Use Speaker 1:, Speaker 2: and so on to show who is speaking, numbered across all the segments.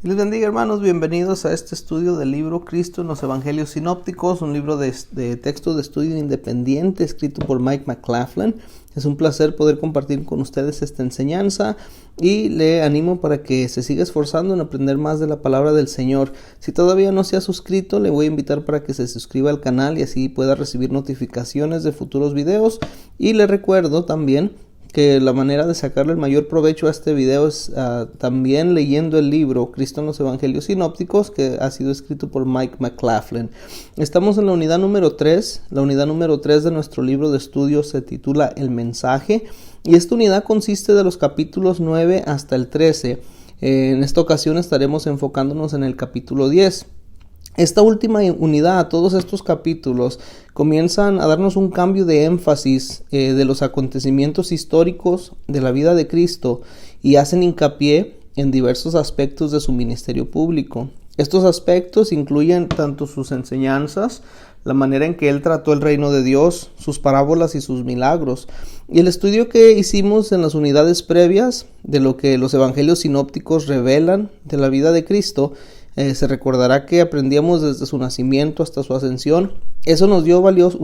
Speaker 1: Les bendiga, hermanos, bienvenidos a este estudio del libro Cristo en los Evangelios Sinópticos, un libro de texto de estudio independiente escrito por Mike McLaughlin. Es un placer poder compartir con ustedes esta enseñanza y le animo para que se siga esforzando en aprender más de la palabra del Señor. Si todavía no se ha suscrito, le voy a invitar para que se suscriba al canal y así pueda recibir notificaciones de futuros videos. Y le recuerdo también que la manera de sacarle el mayor provecho a este video es también leyendo el libro Cristo en los Evangelios Sinópticos, que ha sido escrito por Mike McLaughlin. Estamos en la unidad número 3. La unidad número 3 de nuestro libro de estudio se titula El Mensaje, y esta unidad consiste de los capítulos 9 hasta el 13. En esta ocasión estaremos enfocándonos en el capítulo 10. Esta última unidad, todos estos capítulos comienzan a darnos un cambio de énfasis de los acontecimientos históricos de la vida de Cristo y hacen hincapié en diversos aspectos de su ministerio público. Estos aspectos incluyen tanto sus enseñanzas, la manera en que él trató el reino de Dios, sus parábolas y sus milagros. Y el estudio que hicimos en las unidades previas de lo que los evangelios sinópticos revelan de la vida de Cristo, se recordará que aprendíamos desde su nacimiento hasta su ascensión. Eso nos dio valiosos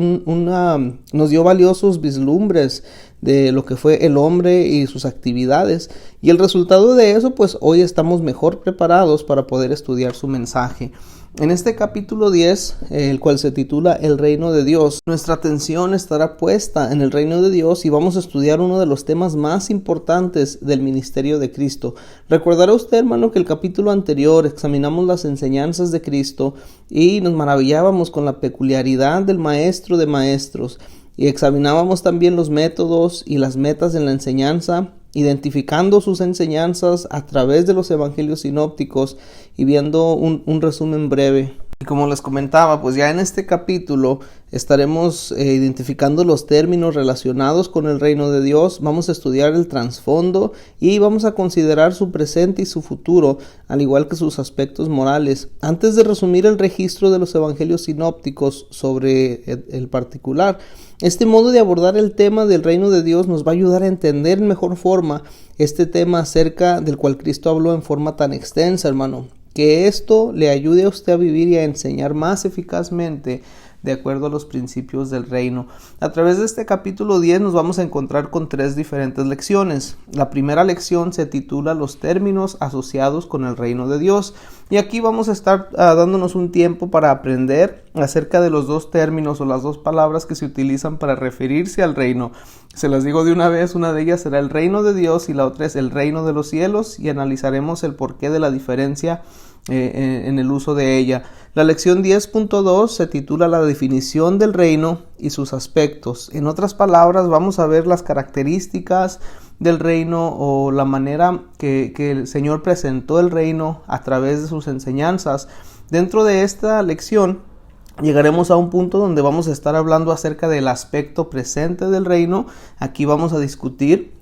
Speaker 1: vislumbres de lo que fue el hombre y sus actividades. Y el resultado de eso, pues hoy estamos mejor preparados para poder estudiar su mensaje. En este capítulo 10, el cual se titula El Reino de Dios, nuestra atención estará puesta en el Reino de Dios y vamos a estudiar uno de los temas más importantes del ministerio de Cristo. Recordará usted, hermano, que el capítulo anterior examinamos las enseñanzas de Cristo y nos maravillábamos con la peculiaridad del Maestro de Maestros y examinábamos también los métodos y las metas en la enseñanza, identificando sus enseñanzas a través de los evangelios sinópticos y viendo un resumen breve. Y como les comentaba, pues ya en este capítulo estaremos identificando los términos relacionados con el reino de Dios, vamos a estudiar el trasfondo y vamos a considerar su presente y su futuro, al igual que sus aspectos morales. Antes de resumir el registro de los evangelios sinópticos sobre el particular, este modo de abordar el tema del reino de Dios nos va a ayudar a entender en mejor forma este tema acerca del cual Cristo habló en forma tan extensa, hermano. Que esto le ayude a usted a vivir y a enseñar más eficazmente de acuerdo a los principios del reino. A través de este capítulo 10 nos vamos a encontrar con 3 diferentes lecciones. La primera lección se titula Los términos asociados con el reino de Dios. Y aquí vamos a estar dándonos un tiempo para aprender acerca de los 2 términos o las 2 palabras que se utilizan para referirse al reino. Se las digo de una vez, una de ellas será el reino de Dios y la otra es el reino de los cielos, y analizaremos el porqué de la diferencia en el uso de ella. La lección 10.2 se titula La definición del reino y sus aspectos. En otras palabras, vamos a ver las características del reino o la manera que el Señor presentó el reino a través de sus enseñanzas. Dentro de esta lección llegaremos a un punto donde vamos a estar hablando acerca del aspecto presente del reino. Aquí vamos a discutir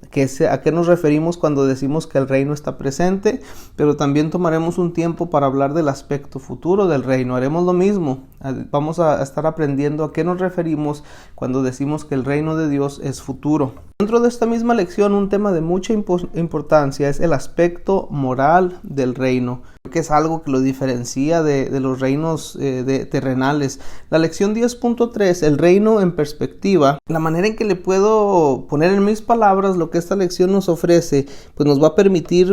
Speaker 1: a qué nos referimos cuando decimos que el reino está presente, pero también tomaremos un tiempo para hablar del aspecto futuro del reino. Haremos lo mismo, vamos a estar aprendiendo a qué nos referimos cuando decimos que el reino de Dios es futuro. Dentro de esta misma lección, un tema de mucha importancia es el aspecto moral del reino, que es algo que lo diferencia de los reinos terrenales. La lección 10.3, el reino en perspectiva, la manera en que le puedo poner en mis palabras lo que esta lección nos ofrece, pues nos va a permitir,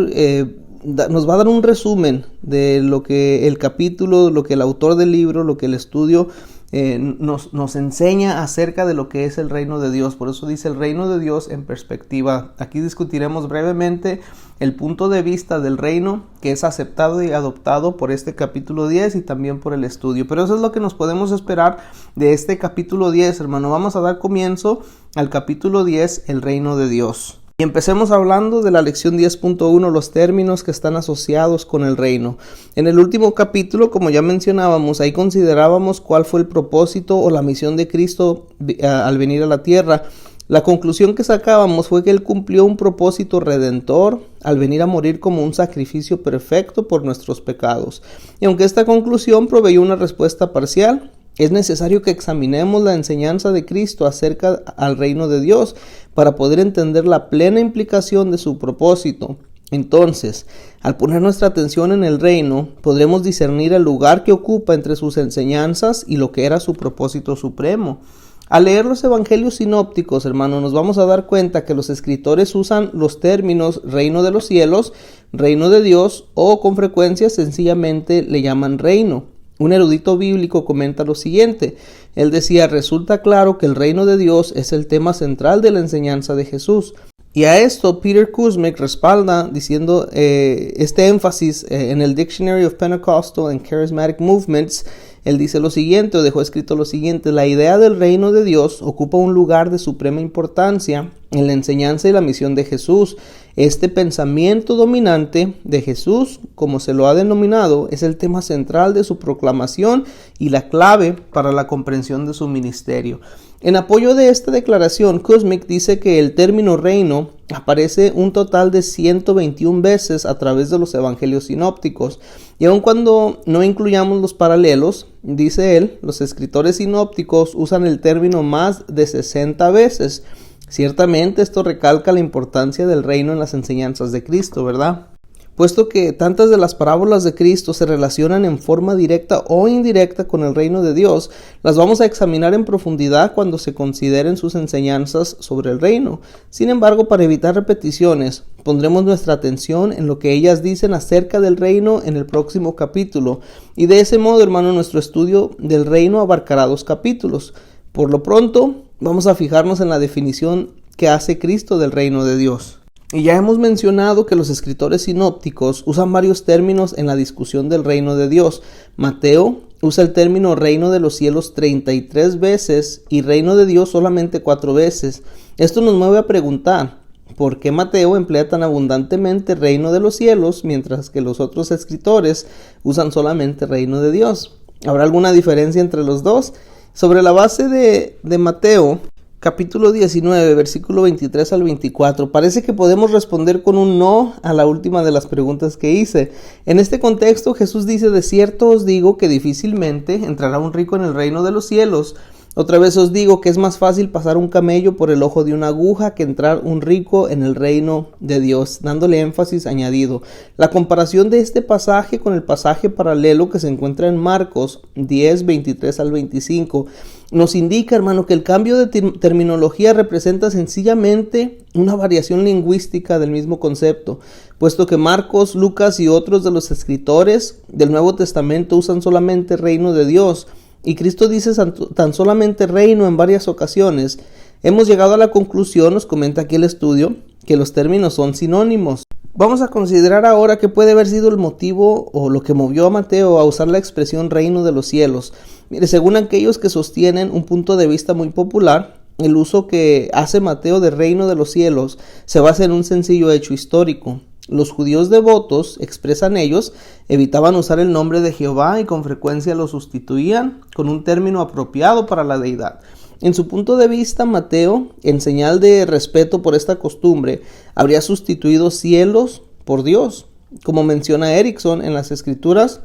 Speaker 1: nos va a dar un resumen de lo que el capítulo, lo que el autor del libro, lo que el estudio nos enseña acerca de lo que es el reino de Dios. Por eso dice el reino de Dios en perspectiva. Aquí discutiremos brevemente el punto de vista del reino que es aceptado y adoptado por este capítulo 10 y también por el estudio. Pero eso es lo que nos podemos esperar de este capítulo 10, hermano. Vamos a dar comienzo al capítulo 10, el reino de Dios. Y empecemos hablando de la lección 10.1, los términos que están asociados con el reino. En el último capítulo, como ya mencionábamos, ahí considerábamos cuál fue el propósito o la misión de Cristo al venir a la tierra. La conclusión que sacábamos fue que Él cumplió un propósito redentor al venir a morir como un sacrificio perfecto por nuestros pecados. Y aunque esta conclusión proveyó una respuesta parcial, es necesario que examinemos la enseñanza de Cristo acerca al reino de Dios para poder entender la plena implicación de su propósito. Entonces, al poner nuestra atención en el reino, podremos discernir el lugar que ocupa entre sus enseñanzas y lo que era su propósito supremo. Al leer los evangelios sinópticos, hermano, nos vamos a dar cuenta que los escritores usan los términos reino de los cielos, reino de Dios, o con frecuencia sencillamente le llaman reino. Un erudito bíblico comenta lo siguiente. Él decía: resulta claro que el reino de Dios es el tema central de la enseñanza de Jesús. Y a esto Peter Kuzmic respalda diciendo este énfasis en el Dictionary of Pentecostal and Charismatic Movements. Él dice lo siguiente, o dejó escrito lo siguiente: la idea del reino de Dios ocupa un lugar de suprema importancia en la enseñanza y la misión de Jesús. Este pensamiento dominante de Jesús, como se lo ha denominado, es el tema central de su proclamación y la clave para la comprensión de su ministerio. En apoyo de esta declaración, Kuzmic dice que el término reino aparece un total de 121 veces a través de los evangelios sinópticos. Y aun cuando no incluyamos los paralelos, dice él, los escritores sinópticos usan el término más de 60 veces. Ciertamente esto recalca la importancia del reino en las enseñanzas de Cristo, ¿verdad? Puesto que tantas de las parábolas de Cristo se relacionan en forma directa o indirecta con el reino de Dios, las vamos a examinar en profundidad cuando se consideren sus enseñanzas sobre el reino. Sin embargo, para evitar repeticiones, pondremos nuestra atención en lo que ellas dicen acerca del reino en el próximo capítulo. Y de ese modo, hermano, nuestro estudio del reino abarcará 2 capítulos. Por lo pronto, vamos a fijarnos en la definición que hace Cristo del reino de Dios. Y ya hemos mencionado que los escritores sinópticos usan varios términos en la discusión del reino de Dios. Mateo usa el término reino de los cielos 33 veces y reino de Dios solamente 4 veces. Esto nos mueve a preguntar, ¿por qué Mateo emplea tan abundantemente reino de los cielos mientras que los otros escritores usan solamente reino de Dios? ¿Habrá alguna diferencia entre los dos? Sobre la base de Mateo, capítulo 19, versículo 23 al 24, parece que podemos responder con un no a la última de las preguntas que hice. En este contexto, Jesús dice: de cierto os digo que difícilmente entrará un rico en el reino de los cielos. Otra vez os digo que es más fácil pasar un camello por el ojo de una aguja que entrar un rico en el reino de Dios, dándole énfasis añadido. La comparación de este pasaje con el pasaje paralelo que se encuentra en Marcos 10, 23 al 25, nos indica, hermano, que el cambio de terminología representa sencillamente una variación lingüística del mismo concepto, puesto que Marcos, Lucas y otros de los escritores del Nuevo Testamento usan solamente reino de Dios, y Cristo dice tan solamente reino en varias ocasiones. Hemos llegado a la conclusión, nos comenta aquí el estudio, que los términos son sinónimos. Vamos a considerar ahora qué puede haber sido el motivo o lo que movió a Mateo a usar la expresión reino de los cielos. Mire, según aquellos que sostienen un punto de vista muy popular, el uso que hace Mateo de reino de los cielos se basa en un sencillo hecho histórico. Los judíos devotos, expresan ellos, evitaban usar el nombre de Jehová y con frecuencia lo sustituían con un término apropiado para la deidad. En su punto de vista, Mateo, en señal de respeto por esta costumbre, habría sustituido cielos por Dios. Como menciona Erickson en las Escrituras,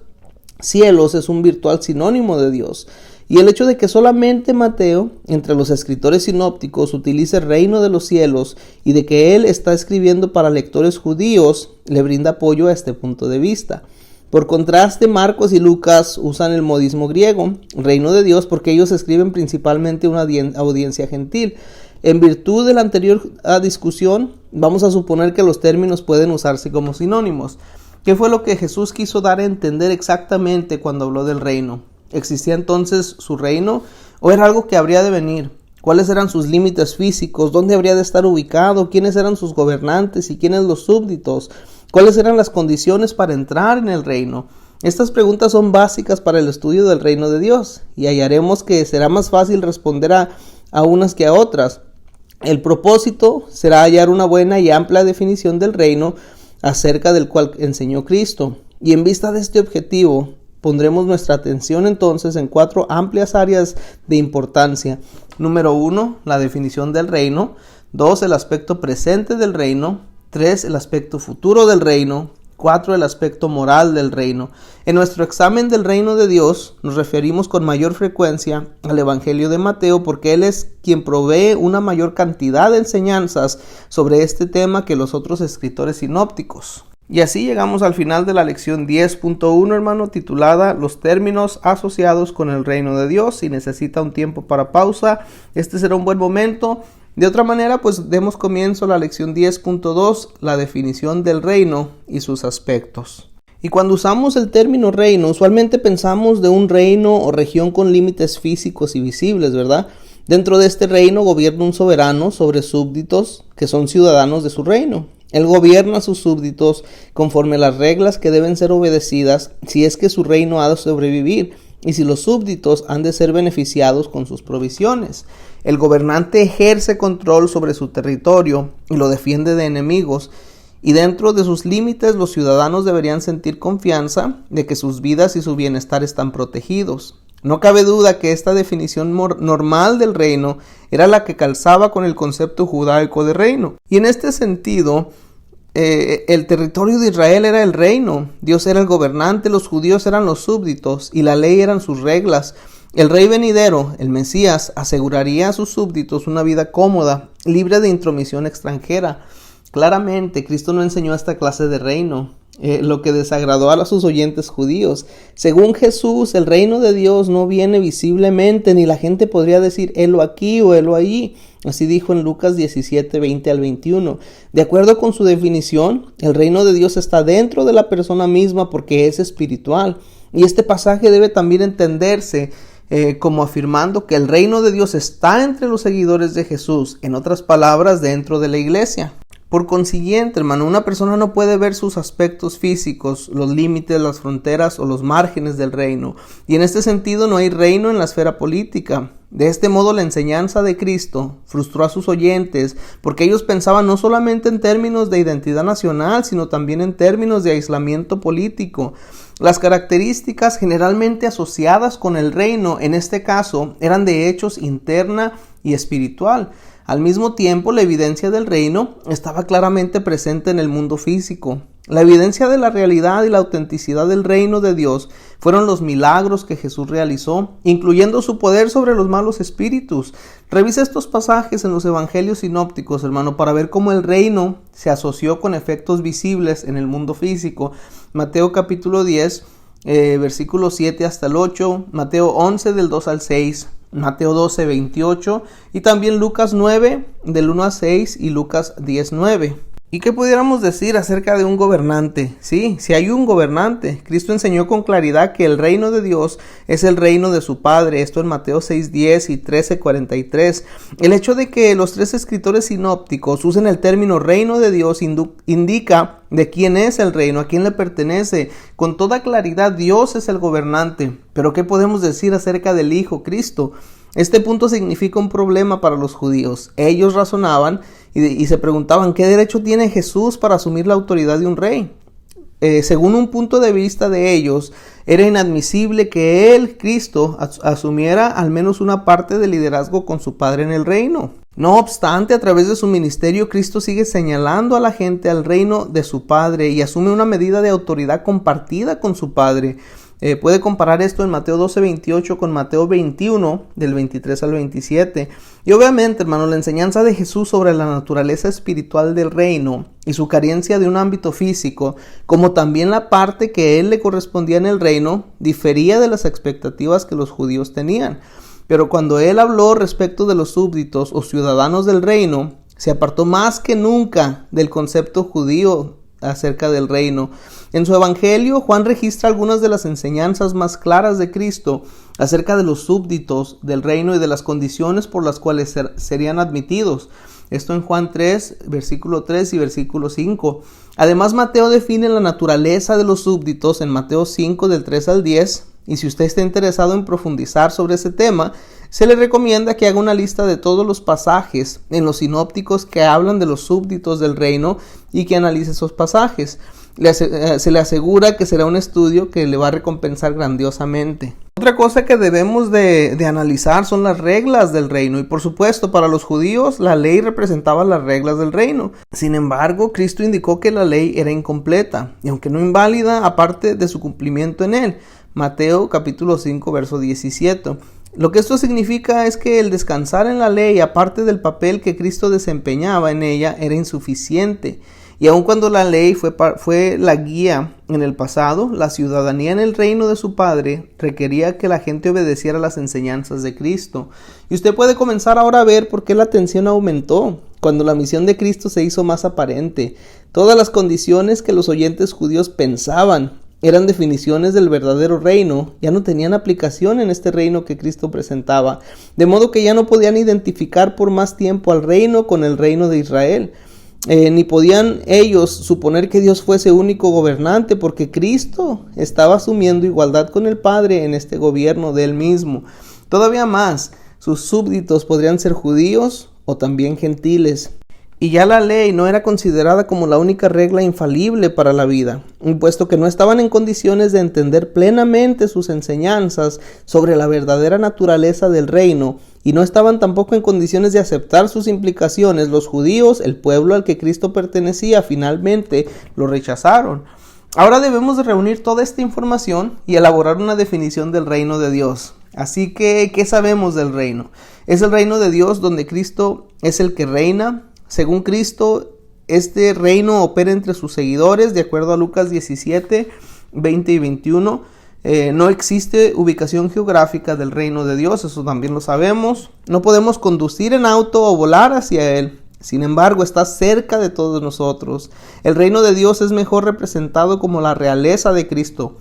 Speaker 1: cielos es un virtual sinónimo de Dios. Y el hecho de que solamente Mateo, entre los escritores sinópticos, utilice reino de los cielos y de que él está escribiendo para lectores judíos, le brinda apoyo a este punto de vista. Por contraste, Marcos y Lucas usan el modismo griego, reino de Dios, porque ellos escriben principalmente a una audiencia gentil. En virtud de la anterior discusión, vamos a suponer que los términos pueden usarse como sinónimos. ¿Qué fue lo que Jesús quiso dar a entender exactamente cuando habló del reino? ¿Existía entonces su reino o era algo que habría de venir? ¿Cuáles eran sus límites físicos? ¿Dónde habría de estar ubicado? ¿Quiénes eran sus gobernantes y quiénes los súbditos? ¿Cuáles eran las condiciones para entrar en el reino? Estas preguntas son básicas para el estudio del reino de Dios y hallaremos que será más fácil responder a unas que a otras. El propósito será hallar una buena y amplia definición del reino acerca del cual enseñó Cristo. Y en vista de este objetivo, pondremos nuestra atención entonces en 4 amplias áreas de importancia. Número 1, la definición del reino. 2, el aspecto presente del reino. 3, el aspecto futuro del reino. 4. El aspecto moral del reino. En nuestro examen del reino de Dios nos referimos con mayor frecuencia al Evangelio de Mateo porque él es quien provee una mayor cantidad de enseñanzas sobre este tema que los otros escritores sinópticos. Y así llegamos al final de la lección 10.1, hermano, titulada Los términos asociados con el reino de Dios. Si necesita un tiempo para pausa, este será un buen momento. De otra manera, pues demos comienzo a la lección 10.2, la definición del reino y sus aspectos. Y cuando usamos el término reino, usualmente pensamos de un reino o región con límites físicos y visibles, ¿verdad? Dentro de este reino gobierna un soberano sobre súbditos que son ciudadanos de su reino. Él gobierna a sus súbditos conforme a las reglas que deben ser obedecidas si es que su reino ha de sobrevivir y si los súbditos han de ser beneficiados con sus provisiones. El gobernante ejerce control sobre su territorio y lo defiende de enemigos, y dentro de sus límites los ciudadanos deberían sentir confianza de que sus vidas y su bienestar están protegidos. No cabe duda que esta definición normal del reino era la que calzaba con el concepto judaico de reino. Y en este sentido, el territorio de Israel era el reino. Dios era el gobernante, los judíos eran los súbditos y la ley eran sus reglas. El rey venidero, el Mesías, aseguraría a sus súbditos una vida cómoda, libre de intromisión extranjera. Claramente, Cristo no enseñó esta clase de reino, lo que desagradó a sus oyentes judíos. Según Jesús, el reino de Dios no viene visiblemente, ni la gente podría decir helo aquí o helo allí. Así dijo en Lucas 17, 20 al 21. De acuerdo con su definición, el reino de Dios está dentro de la persona misma porque es espiritual. Y este pasaje debe también entenderse como afirmando que el reino de Dios está entre los seguidores de Jesús, en otras palabras, dentro de la iglesia. Por consiguiente, hermano, una persona no puede ver sus aspectos físicos, los límites, las fronteras o los márgenes del reino. Y en este sentido no hay reino en la esfera política. De este modo, la enseñanza de Cristo frustró a sus oyentes porque ellos pensaban no solamente en términos de identidad nacional, sino también en términos de aislamiento político. Las características generalmente asociadas con el reino, en este caso, eran de hechos interna y espiritual. Al mismo tiempo, la evidencia del reino estaba claramente presente en el mundo físico. La evidencia de la realidad y la autenticidad del reino de Dios fueron los milagros que Jesús realizó, incluyendo su poder sobre los malos espíritus. Revisa estos pasajes en los evangelios sinópticos, hermano, para ver cómo el reino se asoció con efectos visibles en el mundo físico. Mateo capítulo 10, versículos 7 hasta el 8, Mateo 11 del 2 al 6, Mateo 12, 28 y también Lucas 9 del 1 a 6 y Lucas 10, 9. ¿Y qué pudiéramos decir acerca de un gobernante? Sí, si hay un gobernante. Cristo enseñó con claridad que el reino de Dios es el reino de su Padre. Esto en Mateo 6:10 y 13:43. El hecho de que los tres escritores sinópticos usen el término reino de Dios indica de quién es el reino, a quién le pertenece. Con toda claridad, Dios es el gobernante. Pero ¿qué podemos decir acerca del Hijo, Cristo? Este punto significa un problema para los judíos. Ellos razonaban y se preguntaban ¿qué derecho tiene Jesús para asumir la autoridad de un rey? Según un punto de vista de ellos, era inadmisible que él, Cristo, asumiera al menos una parte del liderazgo con su Padre en el reino. No obstante, a través de su ministerio, Cristo sigue señalando a la gente al reino de su Padre y asume una medida de autoridad compartida con su Padre. Puede comparar esto en Mateo 12:28 con Mateo 21 del 23 al 27. Y obviamente, hermano, la enseñanza de Jesús sobre la naturaleza espiritual del reino y su carencia de un ámbito físico, como también la parte que él le correspondía en el reino, difería de las expectativas que los judíos tenían. Pero cuando él habló respecto de los súbditos o ciudadanos del reino, se apartó más que nunca del concepto judío acerca del reino. En su evangelio, Juan registra algunas de las enseñanzas más claras de Cristo acerca de los súbditos del reino y de las condiciones por las cuales serían admitidos. Esto en Juan 3, versículo 3 y versículo 5. Además, Mateo define la naturaleza de los súbditos en Mateo 5 del 3 al 10. Y si usted está interesado en profundizar sobre ese tema, se le recomienda que haga una lista de todos los pasajes en los sinópticos que hablan de los súbditos del reino y que analice esos pasajes. Se le asegura que será un estudio que le va a recompensar grandiosamente. Otra cosa que debemos de analizar son las reglas del reino, y por supuesto para los judíos la ley representaba las reglas del reino. Sin embargo, Cristo indicó que la ley era incompleta y aunque no inválida, aparte de su cumplimiento en él. Mateo capítulo 5 verso 17. Lo que esto significa es que el descansar en la ley, aparte del papel que Cristo desempeñaba en ella, era insuficiente. Y aun cuando la ley fue la guía en el pasado, la ciudadanía en el reino de su Padre requería que la gente obedeciera las enseñanzas de Cristo. Y usted puede comenzar ahora a ver por qué la tensión aumentó cuando la misión de Cristo se hizo más aparente. Todas las condiciones que los oyentes judíos pensaban eran definiciones del verdadero reino, ya no tenían aplicación en este reino que Cristo presentaba, de modo que ya no podían identificar por más tiempo al reino con el reino de Israel. Ni podían ellos suponer que Dios fuese único gobernante, porque Cristo estaba asumiendo igualdad con el Padre en este gobierno de él mismo. Todavía más, sus súbditos podrían ser judíos o también gentiles. Y ya la ley no era considerada como la única regla infalible para la vida, puesto que no estaban en condiciones de entender plenamente sus enseñanzas sobre la verdadera naturaleza del reino, y no estaban tampoco en condiciones de aceptar sus implicaciones. Los judíos, el pueblo al que Cristo pertenecía, finalmente lo rechazaron. Ahora debemos de reunir toda esta información y elaborar una definición del reino de Dios. Así que, ¿qué sabemos del reino? Es el reino de Dios donde Cristo es el que reina. Según Cristo, este reino opera entre sus seguidores, de acuerdo a Lucas 17, 20 y 21. No existe ubicación geográfica del reino de Dios, eso también lo sabemos. No podemos conducir en auto o volar hacia él. Sin embargo, está cerca de todos nosotros. El reino de Dios es mejor representado como la realeza de Cristo.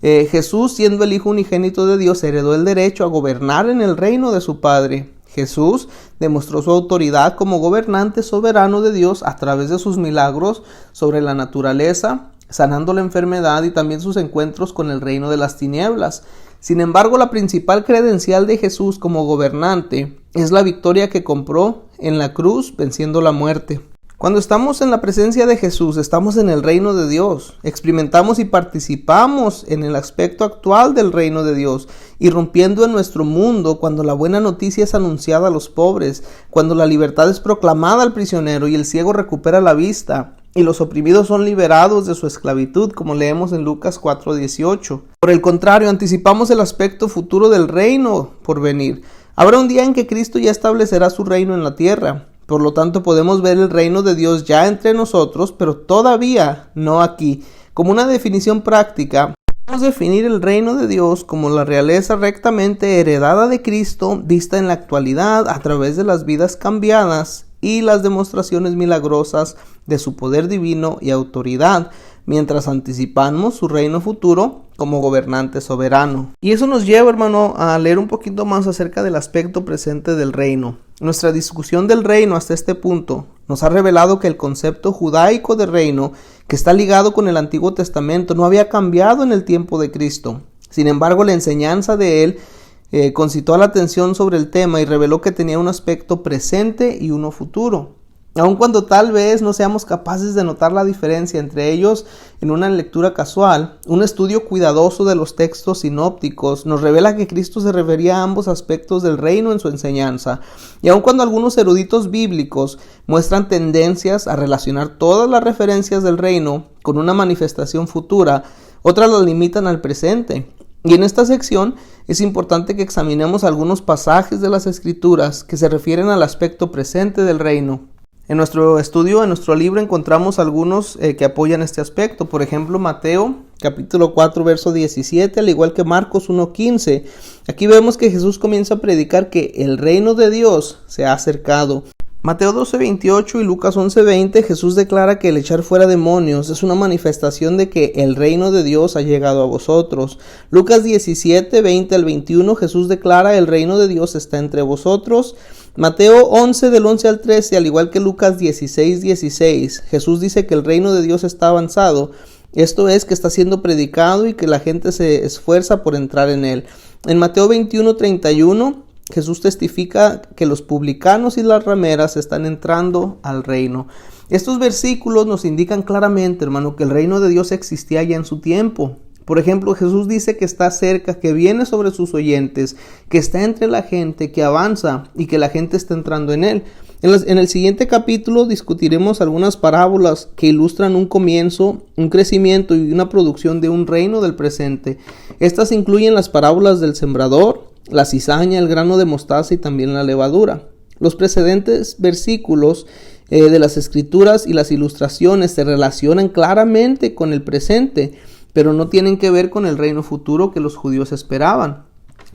Speaker 1: Jesús, siendo el Hijo unigénito de Dios, heredó el derecho a gobernar en el reino de su Padre. Jesús demostró su autoridad como gobernante soberano de Dios a través de sus milagros sobre la naturaleza, sanando la enfermedad y también sus encuentros con el reino de las tinieblas. Sin embargo, la principal credencial de Jesús como gobernante es la victoria que compró en la cruz, venciendo la muerte. Cuando estamos en la presencia de Jesús, estamos en el reino de Dios, experimentamos y participamos en el aspecto actual del reino de Dios, irrumpiendo en nuestro mundo cuando la buena noticia es anunciada a los pobres, cuando la libertad es proclamada al prisionero y el ciego recupera la vista, y los oprimidos son liberados de su esclavitud, como leemos en Lucas 4:18. Por el contrario, anticipamos el aspecto futuro del reino por venir. Habrá un día en que Cristo ya establecerá su reino en la tierra. Por lo tanto, podemos ver el reino de Dios ya entre nosotros, pero todavía no aquí. Como una definición práctica, podemos definir el reino de Dios como la realeza rectamente heredada de Cristo, vista en la actualidad a través de las vidas cambiadas y las demostraciones milagrosas de su poder divino y autoridad, mientras anticipamos su reino futuro como gobernante soberano. Y eso nos lleva, hermano, a leer un poquito más acerca del aspecto presente del reino. Nuestra discusión del reino hasta este punto nos ha revelado que el concepto judaico de reino, que está ligado con el Antiguo Testamento, no había cambiado en el tiempo de Cristo. Sin embargo, la enseñanza de él concitó la atención sobre el tema y reveló que tenía un aspecto presente y uno futuro. Aun cuando tal vez no seamos capaces de notar la diferencia entre ellos en una lectura casual, un estudio cuidadoso de los textos sinópticos nos revela que Cristo se refería a ambos aspectos del reino en su enseñanza. Y aun cuando algunos eruditos bíblicos muestran tendencias a relacionar todas las referencias del reino con una manifestación futura, otras las limitan al presente. Y en esta sección es importante que examinemos algunos pasajes de las Escrituras que se refieren al aspecto presente del reino. En nuestro estudio, en nuestro libro, encontramos algunos que apoyan este aspecto. Por ejemplo, Mateo, capítulo 4, verso 17, al igual que Marcos 1:15. Aquí vemos que Jesús comienza a predicar que el reino de Dios se ha acercado. Mateo 12:28 y Lucas 11:20, Jesús declara que el echar fuera demonios es una manifestación de que el reino de Dios ha llegado a vosotros. Lucas 17:20 al 21, Jesús declara el reino de Dios está entre vosotros. Mateo 11 del 11 al 13, al igual que Lucas 16:16, Jesús dice que el reino de Dios está avanzado. Esto es, que está siendo predicado y que la gente se esfuerza por entrar en él. En Mateo 21:31, Jesús testifica que los publicanos y las rameras están entrando al reino. Estos versículos nos indican claramente, hermano, que el reino de Dios existía ya en su tiempo. Por ejemplo, Jesús dice que está cerca, que viene sobre sus oyentes, que está entre la gente, que avanza y que la gente está entrando en él. En el siguiente capítulo discutiremos algunas parábolas que ilustran un comienzo, un crecimiento y una producción de un reino del presente. Estas incluyen las parábolas del sembrador, la cizaña, el grano de mostaza y también la levadura. Los precedentes versículos de las Escrituras y las ilustraciones se relacionan claramente con el presente, pero no tienen que ver con el reino futuro que los judíos esperaban.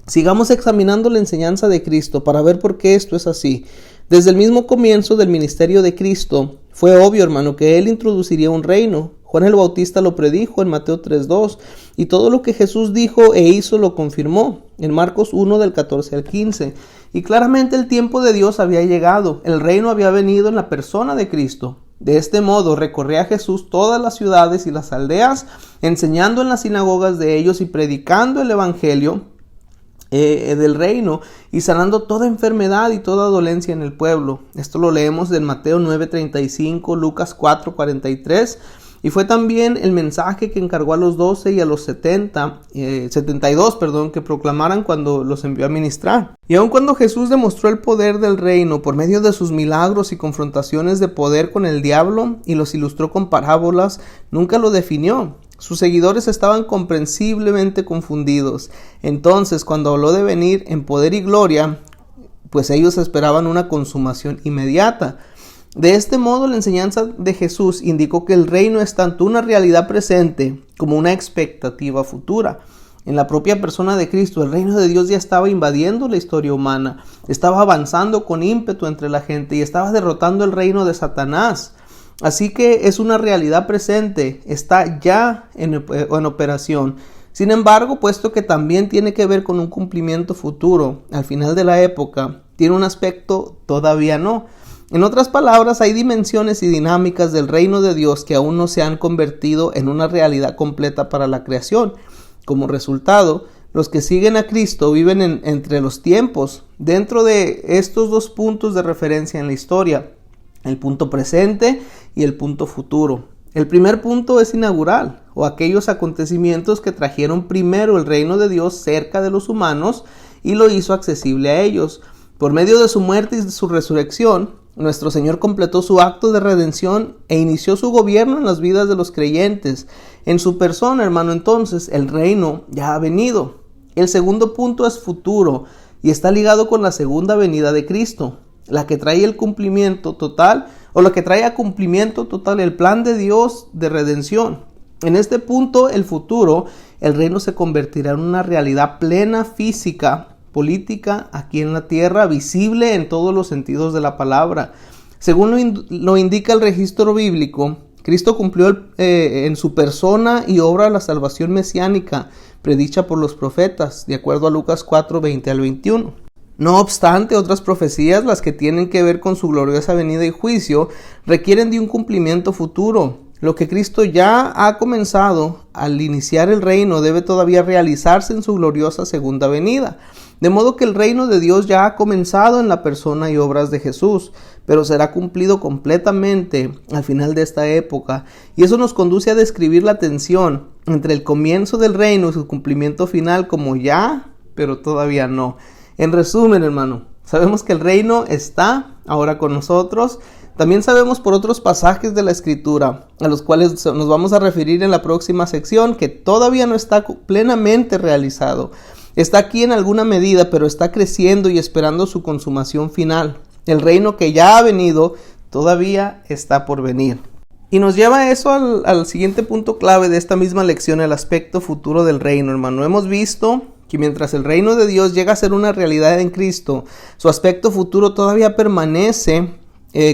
Speaker 1: Sigamos examinando la enseñanza de Cristo para ver por qué esto es así. Desde el mismo comienzo del ministerio de Cristo, fue obvio, hermano, que Él introduciría un reino. Juan el Bautista lo predijo en Mateo 3:2, y todo lo que Jesús dijo e hizo lo confirmó en Marcos 1 del 14 al 15. Y claramente el tiempo de Dios había llegado, el reino había venido en la persona de Cristo. De este modo recorría Jesús todas las ciudades y las aldeas, enseñando en las sinagogas de ellos y predicando el evangelio del reino y sanando toda enfermedad y toda dolencia en el pueblo. Esto lo leemos en Mateo 9:35, Lucas 4:43. Y fue también el mensaje que encargó a los 12 y a los 72, que proclamaran cuando los envió a ministrar. Y aun cuando Jesús demostró el poder del reino por medio de sus milagros y confrontaciones de poder con el diablo y los ilustró con parábolas, nunca lo definió. Sus seguidores estaban comprensiblemente confundidos. Entonces, cuando habló de venir en poder y gloria, pues ellos esperaban una consumación inmediata. De este modo, la enseñanza de Jesús indicó que el reino es tanto una realidad presente como una expectativa futura. En la propia persona de Cristo, el reino de Dios ya estaba invadiendo la historia humana, estaba avanzando con ímpetu entre la gente y estaba derrotando el reino de Satanás. Así que es una realidad presente, está ya en operación. Sin embargo, puesto que también tiene que ver con un cumplimiento futuro, al final de la época, tiene un aspecto todavía no. En otras palabras, hay dimensiones y dinámicas del reino de Dios que aún no se han convertido en una realidad completa para la creación. Como resultado, los que siguen a Cristo viven entre los tiempos, dentro de estos dos puntos de referencia en la historia, el punto presente y el punto futuro. El primer punto es inaugural, o aquellos acontecimientos que trajeron primero el reino de Dios cerca de los humanos y lo hizo accesible a ellos. Por medio de su muerte y de su resurrección, nuestro Señor completó su acto de redención e inició su gobierno en las vidas de los creyentes. En su persona, hermano, entonces, el reino ya ha venido. El segundo punto es futuro y está ligado con la segunda venida de Cristo, la que trae el cumplimiento total, o la que trae a cumplimiento total el plan de Dios de redención. En este punto, el futuro, el reino se convertirá en una realidad plena, física, política aquí en la tierra, visible en todos los sentidos de la palabra. Según lo indica el registro bíblico, Cristo cumplió en su persona y obra la salvación mesiánica predicha por los profetas, de acuerdo a Lucas 4:20 al 21. No obstante, otras profecías, las que tienen que ver con su gloriosa venida y juicio, requieren de un cumplimiento futuro. Lo que Cristo ya ha comenzado al iniciar el reino debe todavía realizarse en su gloriosa segunda venida. De modo que el reino de Dios ya ha comenzado en la persona y obras de Jesús, pero será cumplido completamente al final de esta época. Y eso nos conduce a describir la tensión entre el comienzo del reino y su cumplimiento final como ya, pero todavía no. En resumen, hermano, sabemos que el reino está ahora con nosotros. También sabemos por otros pasajes de la Escritura, a los cuales nos vamos a referir en la próxima sección, que todavía no está plenamente realizado. Está aquí en alguna medida, pero está creciendo y esperando su consumación final. El reino que ya ha venido todavía está por venir. Y nos lleva eso al siguiente punto clave de esta misma lección, el aspecto futuro del reino, hermano. Hemos visto que mientras el reino de Dios llega a ser una realidad en Cristo, su aspecto futuro todavía permanece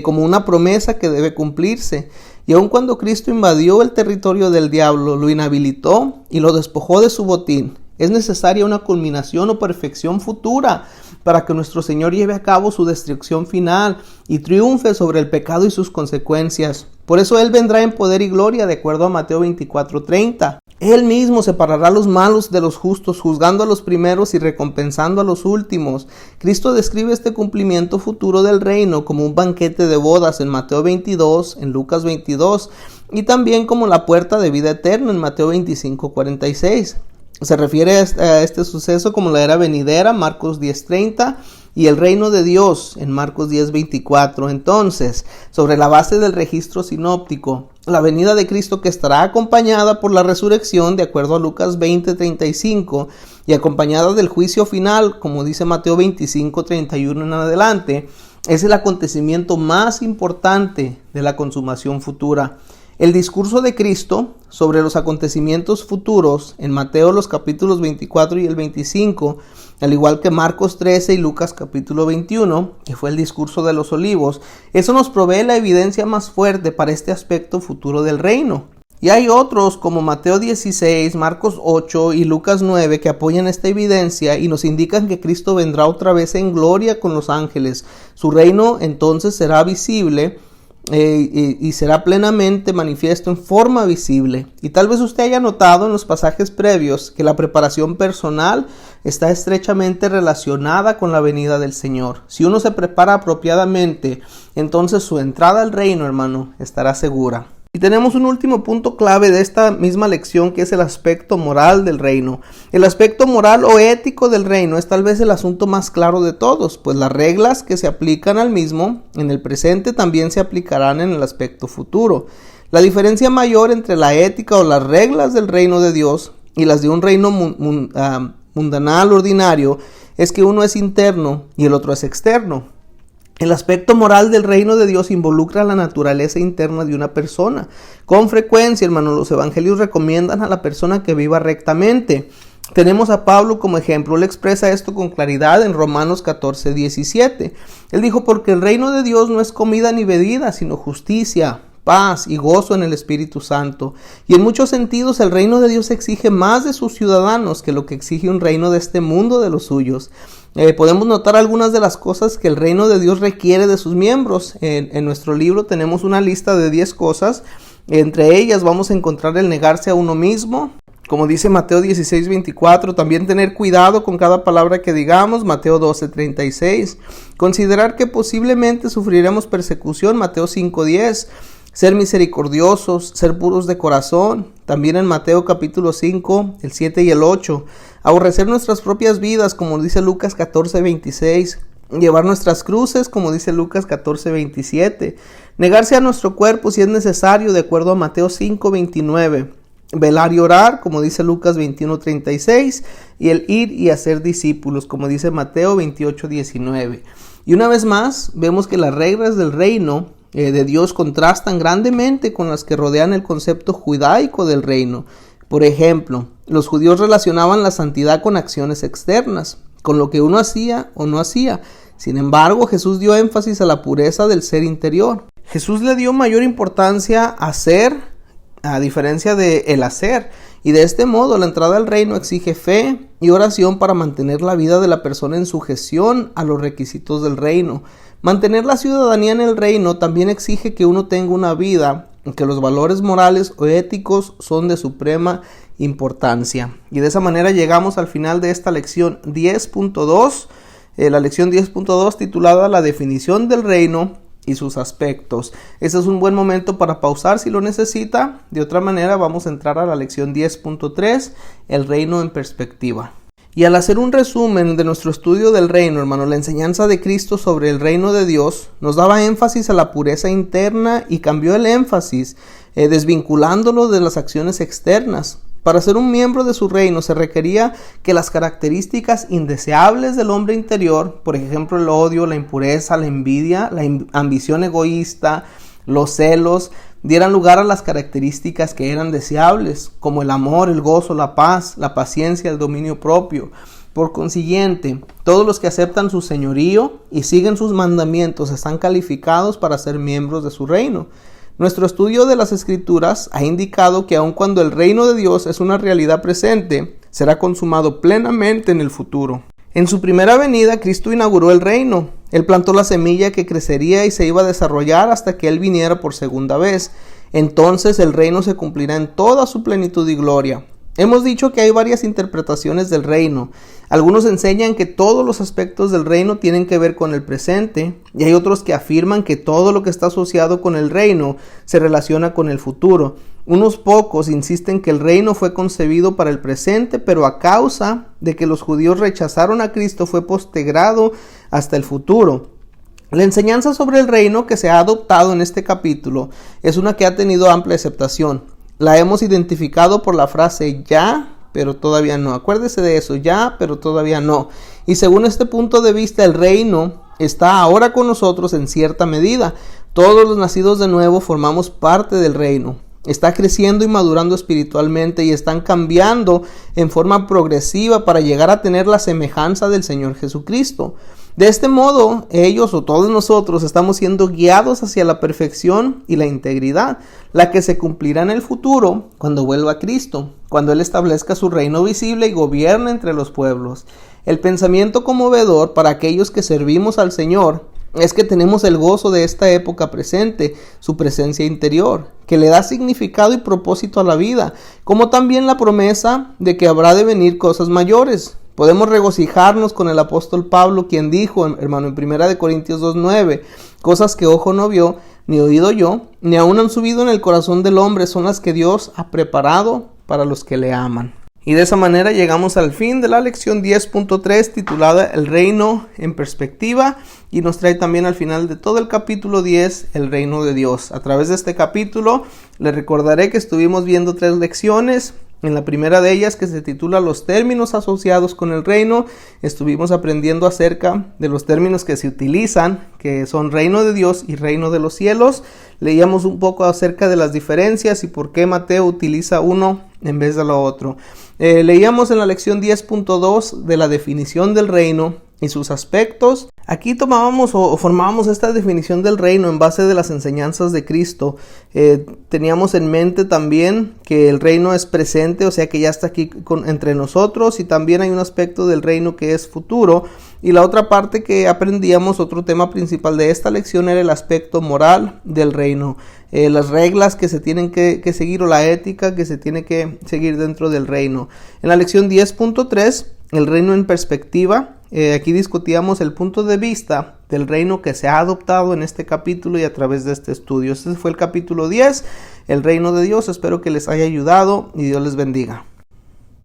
Speaker 1: como una promesa que debe cumplirse. Y aun cuando Cristo invadió el territorio del diablo, lo inhabilitó y lo despojó de su botín, es necesaria una culminación o perfección futura para que nuestro Señor lleve a cabo su destrucción final y triunfe sobre el pecado y sus consecuencias. Por eso Él vendrá en poder y gloria, de acuerdo a Mateo 24:30. Él mismo separará a los malos de los justos, juzgando a los primeros y recompensando a los últimos. Cristo describe este cumplimiento futuro del reino como un banquete de bodas en Mateo 22, en Lucas 22, y también como la puerta de vida eterna en Mateo 25, 46. Se refiere a este suceso como la era venidera, Marcos 10:30, y el reino de Dios en Marcos 10:24. Entonces, sobre la base del registro sinóptico, la venida de Cristo, que estará acompañada por la resurrección, de acuerdo a Lucas 20:35, y acompañada del juicio final, como dice Mateo 25:31 en adelante, es el acontecimiento más importante de la consumación futura. El discurso de Cristo sobre los acontecimientos futuros en Mateo los capítulos 24 y el 25, al igual que Marcos 13 y Lucas capítulo 21, que fue el discurso de los olivos, eso nos provee la evidencia más fuerte para este aspecto futuro del reino. Y hay otros como Mateo 16, Marcos 8 y Lucas 9 que apoyan esta evidencia y nos indican que Cristo vendrá otra vez en gloria con los ángeles. Su reino entonces será visible y será plenamente manifiesto en forma visible. Y tal vez usted haya notado en los pasajes previos que la preparación personal está estrechamente relacionada con la venida del Señor. Si uno se prepara apropiadamente, entonces su entrada al reino, hermano, estará segura. Y tenemos un último punto clave de esta misma lección, que es el aspecto moral del reino. El aspecto moral o ético del reino es tal vez el asunto más claro de todos, pues las reglas que se aplican al mismo en el presente también se aplicarán en el aspecto futuro. La diferencia mayor entre la ética o las reglas del reino de Dios y las de un reino mundanal ordinario es que uno es interno y el otro es externo. El aspecto moral del reino de Dios involucra la naturaleza interna de una persona. Con frecuencia, hermanos, los evangelios recomiendan a la persona que viva rectamente. Tenemos a Pablo como ejemplo. Él expresa esto con claridad en Romanos 14:17. Él dijo: porque el reino de Dios no es comida ni bebida, sino justicia, paz y gozo en el Espíritu Santo. Y en muchos sentidos el reino de Dios exige más de sus ciudadanos que lo que exige un reino de este mundo de los suyos. Podemos notar algunas de las cosas que el reino de Dios requiere de sus miembros. En nuestro libro tenemos una lista de 10 cosas. Entre ellas vamos a encontrar el negarse a uno mismo, como dice Mateo 16:24, también tener cuidado con cada palabra que digamos, Mateo 12:36, considerar que posiblemente sufriremos persecución, Mateo 5:10, ser misericordiosos, ser puros de corazón, también en Mateo capítulo 5, el 7 y el 8, aborrecer nuestras propias vidas, como dice Lucas 14:26, llevar nuestras cruces, como dice Lucas 14:27, negarse a nuestro cuerpo si es necesario, de acuerdo a Mateo 5:29, velar y orar, como dice Lucas 21:36, y el ir y hacer discípulos, como dice Mateo 28:19. Y una vez más, vemos que las reglas del reino de Dios contrastan grandemente con las que rodean el concepto judaico del reino. Por ejemplo, los judíos relacionaban la santidad con acciones externas, con lo que uno hacía o no hacía. Sin embargo, Jesús dio énfasis a la pureza del ser interior. Jesús le dio mayor importancia a hacer, a diferencia de el hacer. Y de este modo, la entrada al reino exige fe y oración para mantener la vida de la persona en sujeción a los requisitos del reino. Mantener la ciudadanía en el reino también exige que uno tenga una vida en que los valores morales o éticos son de suprema importancia. Y de esa manera llegamos al final de esta lección 10.2, la lección 10.2 titulada La definición del reino y sus aspectos. Ese es un buen momento para pausar si lo necesita. De otra manera vamos a entrar a la lección 10.3, el reino en perspectiva. Y al hacer un resumen de nuestro estudio del reino, hermano, la enseñanza de Cristo sobre el reino de Dios nos daba énfasis a la pureza interna y cambió el énfasis, desvinculándolo de las acciones externas. Para ser un miembro de su reino se requería que las características indeseables del hombre interior, por ejemplo el odio, la impureza, la envidia, la ambición egoísta, los celos, dieran lugar a las características que eran deseables, como el amor, el gozo, la paz, la paciencia, el dominio propio. Por consiguiente, todos los que aceptan su señorío y siguen sus mandamientos están calificados para ser miembros de su reino. Nuestro estudio de las Escrituras ha indicado que aun cuando el reino de Dios es una realidad presente, será consumado plenamente en el futuro. En su primera venida, Cristo inauguró el reino. Él plantó la semilla que crecería y se iba a desarrollar hasta que Él viniera por segunda vez. Entonces el reino se cumplirá en toda su plenitud y gloria. Hemos dicho que hay varias interpretaciones del reino. Algunos enseñan que todos los aspectos del reino tienen que ver con el presente, y hay otros que afirman que todo lo que está asociado con el reino se relaciona con el futuro. Unos pocos insisten que el reino fue concebido para el presente, pero a causa de que los judíos rechazaron a Cristo fue postergado hasta el futuro. La enseñanza sobre el reino que se ha adoptado en este capítulo es una que ha tenido amplia aceptación. La hemos identificado por la frase ya, pero todavía no. Acuérdese de eso, ya, pero todavía no. Y según este punto de vista, el reino está ahora con nosotros en cierta medida. Todos los nacidos de nuevo formamos parte del reino. Está creciendo y madurando espiritualmente y están cambiando en forma progresiva para llegar a tener la semejanza del Señor Jesucristo. De este modo, ellos o todos nosotros estamos siendo guiados hacia la perfección y la integridad, la que se cumplirá en el futuro cuando vuelva Cristo, cuando Él establezca su reino visible y gobierne entre los pueblos. El pensamiento conmovedor para aquellos que servimos al Señor es que tenemos el gozo de esta época presente, su presencia interior, que le da significado y propósito a la vida, como también la promesa de que habrá de venir cosas mayores. Podemos regocijarnos con el apóstol Pablo, quien dijo, hermano, en 1 Corintios 2:9, cosas que ojo no vio, ni oído yo, ni aún han subido en el corazón del hombre, son las que Dios ha preparado para los que le aman. Y de esa manera llegamos al fin de la lección 10.3 titulada El reino en perspectiva, y nos trae también al final de todo el capítulo 10 el reino de Dios. A través de este capítulo le recordaré que estuvimos viendo 3 lecciones. En la primera de ellas, que se titula Los términos asociados con el reino, estuvimos aprendiendo acerca de los términos que se utilizan, que son reino de Dios y reino de los cielos. Leíamos un poco acerca de las diferencias y por qué Mateo utiliza uno en vez de lo otro. Leíamos en la lección 10.2 de la definición del reino y sus aspectos. Aquí tomábamos o formábamos esta definición del reino en base de las enseñanzas de Cristo. Teníamos en mente también que el reino es presente, o sea que ya está aquí entre nosotros, y también hay un aspecto del reino que es futuro. Y la otra parte que aprendíamos, otro tema principal de esta lección, era el aspecto moral del reino. Las reglas que se tienen que seguir, o la ética que se tiene que seguir dentro del reino. En la lección 10.3, el reino en perspectiva, aquí discutíamos el punto de vista del reino que se ha adoptado en este capítulo y a través de este estudio. Este fue el capítulo 10, el reino de Dios. Espero que les haya ayudado y Dios les bendiga.